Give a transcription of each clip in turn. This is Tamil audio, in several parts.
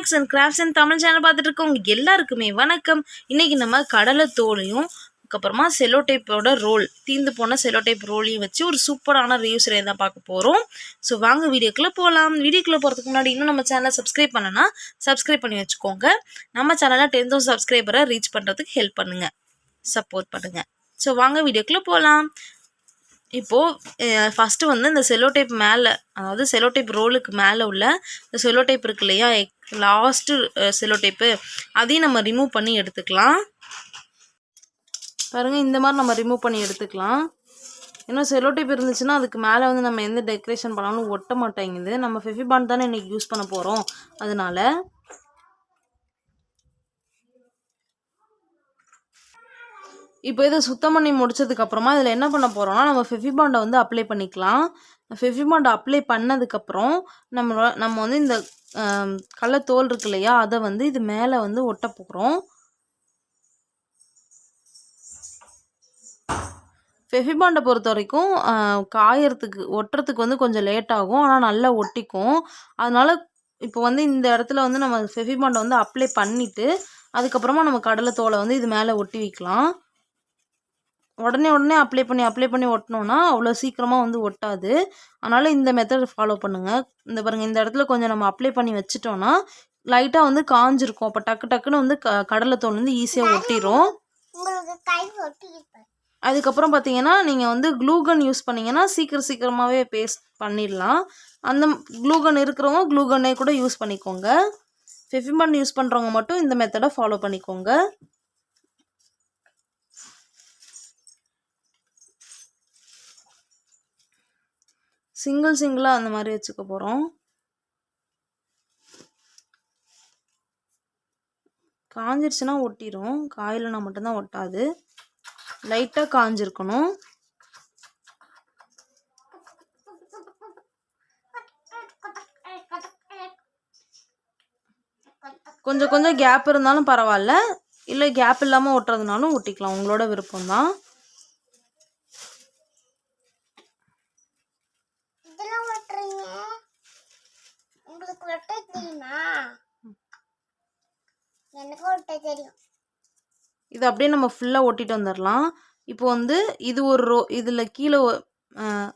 Maths and crafts and Tamil channel பார்த்துட்டு இருக்கவங்க எல்லாருக்குமே வணக்கம். இன்றைக்கி நம்ம கடலை தோலையும் அதுக்கப்புறமா செலோ டைப்போட ரோல் தீந்து போன செலோ டைப் ரோலையும் வச்சு ஒரு சூப்பரான ரிவ்யூஸ் தான் பார்க்க போகிறோம். ஸோ வாங்க வீடியோக்குள்ளே போகலாம். வீடியோக்குள்ளே போகிறதுக்கு முன்னாடி இன்னும் நம்ம சேனலை சப்ஸ்கிரைப் பண்ணனா சப்ஸ்கிரைப் பண்ணி வச்சுக்கோங்க. நம்ம சேனலில் 10,000 சப்ஸ்கிரைபரை ரீச் பண்ணுறதுக்கு ஹெல்ப் பண்ணுங்கள், சப்போர்ட் பண்ணுங்கள். ஸோ வாங்க வீடியோக்குள்ளே போகலாம். இப்போது ஃபஸ்ட்டு வந்து இந்த செலோ டைப் மேலே, அதாவது செலோ டைப் ரோலுக்கு மேலே உள்ள இந்த செலோ டைப் இருக்கு இல்லையா, லாஸ்ட்டு செலோ டைப்பு, அதையும் நம்ம ரிமூவ் பண்ணி எடுத்துக்கலாம். பாருங்கள், இந்த மாதிரி நம்ம ரிமூவ் பண்ணி எடுத்துக்கலாம். ஏன்னா செலோ டைப் இருந்துச்சுன்னா அதுக்கு மேலே வந்து நம்ம எந்த டெக்கரேஷன் பண்ணாலும் ஒட்ட மாட்டேங்குது. நம்ம ஃபெவிபாண்ட் தானே இன்றைக்கி யூஸ் பண்ண போகிறோம். அதனால இப்போ இதை சுத்தம் பண்ணி முடிச்சதுக்கப்புறமா இதில் என்ன பண்ண போகிறோம்னா, நம்ம ஃபெவிபாண்டை வந்து அப்ளை பண்ணிக்கலாம். ஃபெவிபாண்டை அப்ளை பண்ணதுக்கப்புறம் நம்ம வந்து இந்த கடலைத்தோல் இருக்கு இல்லையா, அதை வந்து இது மேலே வந்து ஒட்ட போகிறோம். ஃபெவிபாண்டை பொறுத்த வரைக்கும் ஒட்டுறதுக்கு வந்து கொஞ்சம் லேட் ஆகும், ஆனால் நல்லா ஒட்டிக்கும். அதனால் இப்போ வந்து இந்த இடத்துல வந்து நம்ம ஃபெவிபாண்டை வந்து அப்ளை பண்ணிவிட்டு அதுக்கப்புறமா நம்ம கடலைத்தோலை வந்து இது மேலே ஒட்டி வைக்கலாம். உடனே அப்ளை பண்ணி ஒட்டினோன்னா அவ்வளோ சீக்கிரமாக வந்து ஒட்டாது. அதனால் இந்த மெத்தட் ஃபாலோ பண்ணுங்கள். இந்த பாருங்கள், இந்த இடத்துல கொஞ்சம் நம்ம அப்ளை பண்ணி வச்சிட்டோன்னா லைட்டாக வந்து காஞ்சிருக்கும். அப்போ டக்குன்னு வந்து கடலைத்தோல் வந்து ஈஸியாக ஒட்டிடும். அதுக்கப்புறம் பார்த்தீங்கன்னா நீங்கள் வந்து க்ளூகன் யூஸ் பண்ணிங்கன்னா சீக்கிரமாகவே பேஸ்ட் பண்ணிடலாம். அந்த க்ளூகன் இருக்கிறவங்க க்ளூகனே கூட யூஸ் பண்ணிக்கோங்க. ஃபெவிபாண்ட் யூஸ் பண்ணுறவங்க மட்டும் இந்த மெத்தடை ஃபாலோ பண்ணிக்கோங்க. சிங்கிளாக அந்த மாதிரி வச்சுக்க போகிறோம். காஞ்சிருச்சுன்னா ஒட்டிடும், காயிலனா மட்டும்தான் ஒட்டாது. லைட்டாக காஞ்சிருக்கணும். கொஞ்சம் கேப் இருந்தாலும் பரவாயில்ல, இல்லை கேப் இல்லாமல் ஒட்டுறதுனாலும் ஒட்டிக்கலாம், உங்களோட விருப்பம்தான். இது அப்படியே நம்ம ஃபுல்லாக ஒட்டிட்டு வந்துடலாம். இப்போ வந்து இது ஒரு ரோ, இதில் கீழே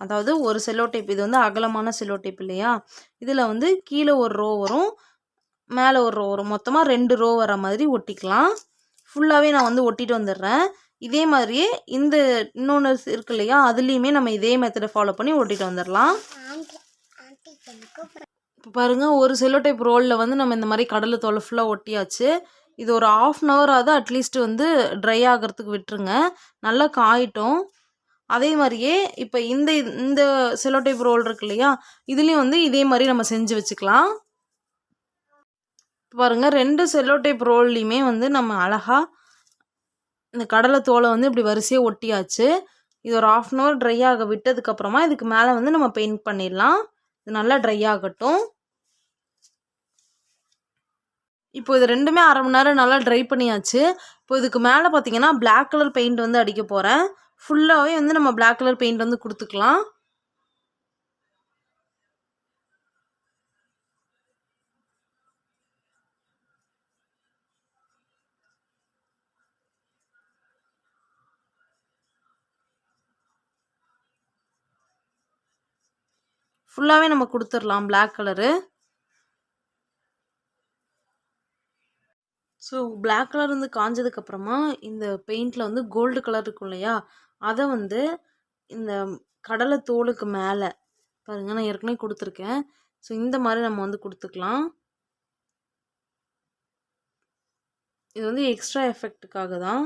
அதாவது ஒரு செலோ டைப், இது வந்து அகலமான செலோ டைப் இல்லையா, இதில் வந்து கீழே ஒரு ரோ வரும், மேலே ஒரு ரோ வரும், மொத்தமாக 2 ரோ வர மாதிரி ஒட்டிக்கலாம். ஃபுல்லாகவே நான் வந்து ஒட்டிட்டு வந்துடுறேன். இதே மாதிரியே இந்த இன்னொன்று இருக்கு இல்லையா, அதுலேயுமே நம்ம இதே மெத்தடை ஃபாலோ பண்ணி ஒட்டிட்டு வந்துடலாம். இப்போ பாருங்கள், ஒரு செலோ டைப் ரோலில் வந்து நம்ம இந்த மாதிரி கடலைத்தோலை ஃபுல்லாக ஒட்டியாச்சு. இது ஒரு 1/2 hour ஆகுது அட்லீஸ்ட் வந்து ட்ரை ஆகிறதுக்கு விட்டுருங்க, நல்லா காயிட்டும். அதே மாதிரியே இப்போ இந்த செலோ டைப் ரோல் இருக்கு இல்லையா, இதுலேயும் வந்து இதே மாதிரி நம்ம செஞ்சு வச்சுக்கலாம். பாருங்கள், 2 செலோ டைப் ரோல்லையுமே வந்து நம்ம அழகாக இந்த கடலைத்தோலை வந்து இப்படி வரிசையாக ஒட்டியாச்சு. இது ஒரு 1/2 hour ட்ரை ஆக விட்டதுக்கப்புறமா இதுக்கு மேலே வந்து நம்ம பெயிண்ட் பண்ணிடலாம். இது நல்லா ட்ரை ஆகட்டும். இப்போ இது ரெண்டுமே 1/2 மணி நேரம் நல்லா ட்ரை பண்ணியாச்சு. இப்போ இதுக்கு மேலே பார்த்தீங்கன்னா பிளாக் கலர் பெயிண்ட் வந்து அடிக்க போகிறேன். ஃபுல்லாகவே வந்து நம்ம பிளாக் கலர் பெயிண்ட் வந்து கொடுத்துக்கலாம். ஃபுல்லாகவே நம்ம கொடுத்துடலாம் black colour. So black colour வந்து காஞ்சதுக்கப்புறமா இந்த பெயிண்டில் வந்து கோல்டு கலர் இருக்கும் இல்லையா, அதை வந்து இந்த கடலை தோலுக்கு மேலே பாருங்கள், நான் ஏற்கனவே கொடுத்துருக்கேன். ஸோ இந்த மாதிரி நம்ம வந்து கொடுத்துக்கலாம். இது வந்து எக்ஸ்ட்ரா எஃபெக்ட்டுக்காக தான்.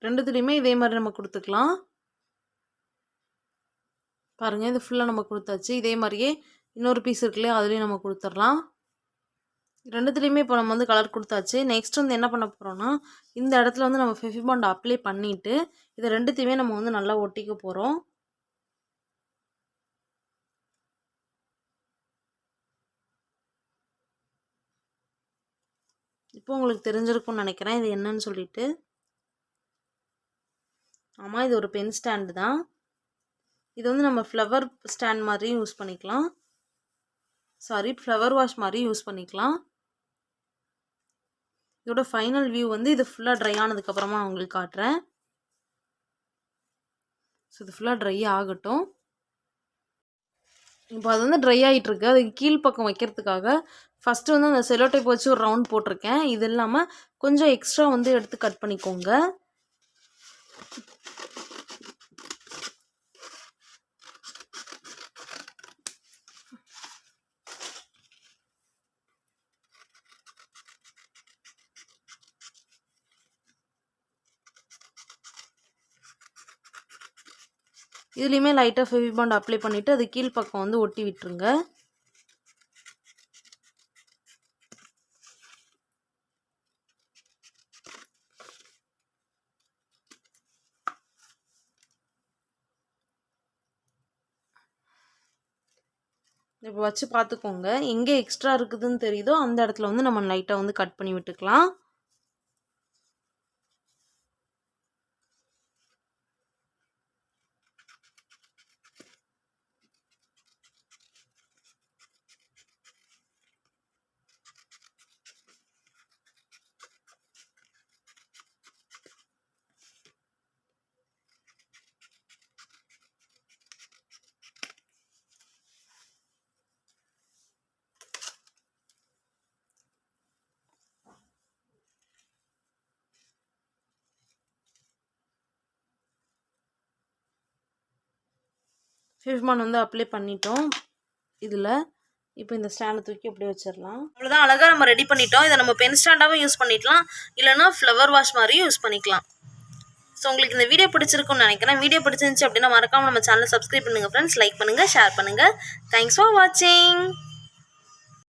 ரெண்டுத்துலேயுமே இதே மாதிரி நம்ம கொடுத்துக்கலாம். பாருங்கள், இது ஃபுல்லாக நம்ம கொடுத்தாச்சு. இதே மாதிரியே இன்னொரு பீஸ் இருக்குல்லையா, அதுலேயும் நம்ம கொடுத்துடலாம். 2த்துலேயுமே இப்போ நம்ம வந்து கலர் கொடுத்தாச்சு. நெக்ஸ்ட் வந்து என்ன பண்ண போகிறோம்னா, இந்த இடத்துல வந்து நம்ம ஃபெவிபாண்ட் அப்ளை பண்ணிவிட்டு இதை 2த்தையுமே நம்ம வந்து நல்லா ஒட்டிக்க போகிறோம். இப்போ உங்களுக்கு தெரிஞ்சிருக்கும்னு நினைக்கிறேன் இது என்னன்னு சொல்லிட்டு. ஆமாம், இது ஒரு பென் ஸ்டாண்டு தான். இது வந்து நம்ம ஃப்ளவர் ஸ்டாண்ட் மாதிரியும் யூஸ் பண்ணிக்கலாம். சாரி, ஃப்ளவர் வாஷ் மாதிரி யூஸ் பண்ணிக்கலாம். இதோட ஃபைனல் வியூ வந்து இது ஃபுல்லாக ட்ரை ஆனதுக்கப்புறமா நான் உங்களுக்கு காட்டுறேன். ஸோ இது ஃபுல்லாக ட்ரை ஆகட்டும். இப்போ அது வந்து ட்ரை ஆகிட்டுருக்கு. அதுக்கு கீழ்ப்பக்கம் வைக்கிறதுக்காக ஃபஸ்ட்டு வந்து அந்த செல்லோ டேப் வச்சு ஒரு ரவுண்ட் போட்டிருக்கேன். இது இல்லாமல் கொஞ்சம் எக்ஸ்ட்ரா வந்து எடுத்து கட் பண்ணிக்கோங்க. இதுலேயுமே லைட்டாக ஃபெவிபாண்ட் அப்ளை பண்ணிவிட்டு அது கீழ்ப்பக்கம் வந்து ஒட்டி விட்டுருங்க. இப்போ வச்சு பார்த்துக்கோங்க. எங்கே எக்ஸ்ட்ரா இருக்குதுன்னு தெரியுதோ அந்த இடத்துல வந்து நம்ம லைட்டாக வந்து கட் பண்ணி விட்டுக்கலாம். ஃபெவிபாண்ட் வந்து அப்ளை பண்ணிட்டோம் இதில். இப்போ இந்த ஸ்டாண்டை தூக்கி அப்படியே வச்சிடலாம். அவ்வளோதான், அழகாக நம்ம ரெடி பண்ணிட்டோம். இதை நம்ம பென் ஸ்டாண்டாகவும் யூஸ் பண்ணிக்கலாம், இல்லைனா ஃப்ளவர் வாஷ் மாதிரியும் யூஸ் பண்ணிக்கலாம். ஸோ உங்களுக்கு இந்த வீடியோ பிடிச்சிருக்குன்னு நினைக்கிறேன். வீடியோ பிடிச்சிருந்துச்சு அப்படின்னா மறக்காமல் நம்ம சேனலை சப்ஸ்கிரைப் பண்ணுங்கள் ஃப்ரெண்ட்ஸ். லைக் பண்ணுங்கள், ஷேர் பண்ணுங்கள். தேங்க்ஸ் ஃபார் வாட்சிங்.